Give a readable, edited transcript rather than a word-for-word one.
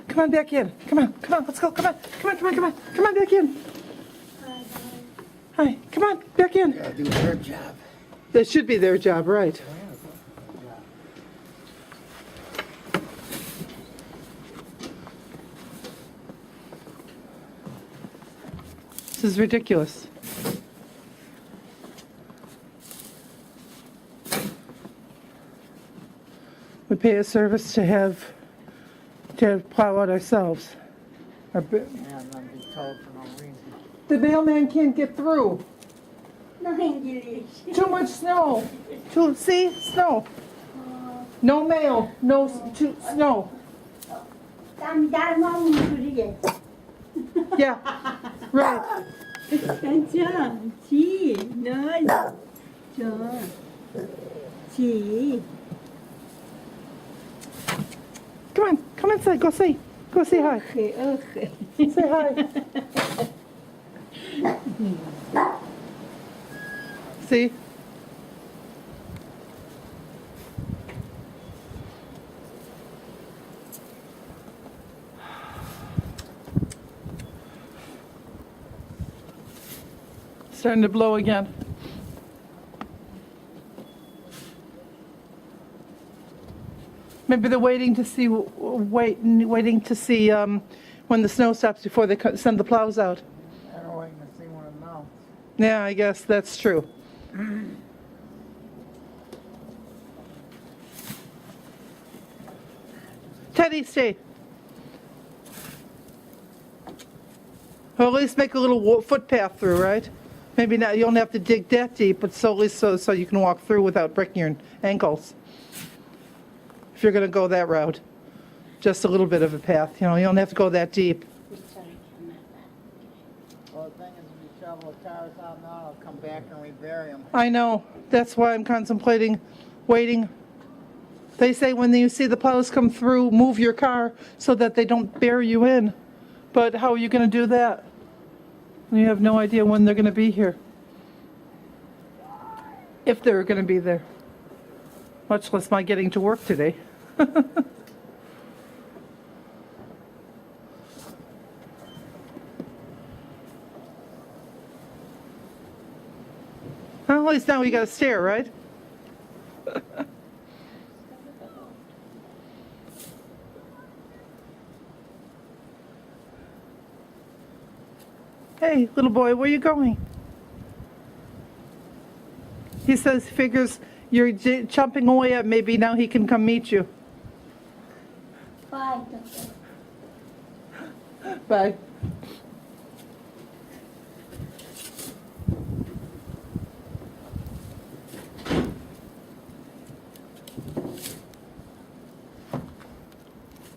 Come on back in. Come on, let's go. Come on back in. Hi, come on, back in. Gotta do their job. That should be their job, right? This is ridiculous. We pay a service to plow out ourselves. Yeah, I'm not being told for no reason. The mailman can't get through. No English. Too much snow. See? Snow. No mail. Snow. 땀 소리게. Yeah. Right. 괜찮아. 지. 너. 지. Come inside. Go say hi. Okay. Say hi. See? Starting to blow again. Maybe they're waiting to see when the snow stops before they send the plows out. They're waiting to see when it melts. Yeah, I guess that's true. Teddy, stay. Or at least make a little footpath through, right? Maybe not. You don't have to dig that deep, but so at least so you can walk through without breaking your ankles. If you're going to go that route, just a little bit of a path. You don't have to go that deep. Well, the thing is, if you shovel the cars out now, I'll come back and rebury them. I know. That's why I'm contemplating waiting. They say when you see the plows come through, move your car so that they don't bury you in. But how are you going to do that? You have no idea when they're going to be here. If they're going to be there. Much less my getting to work today. Well, at least now we got a stair, right? Hey, little boy, where are you going? He says, figures you're chomping away at maybe now he can come meet you. Bye. Bye.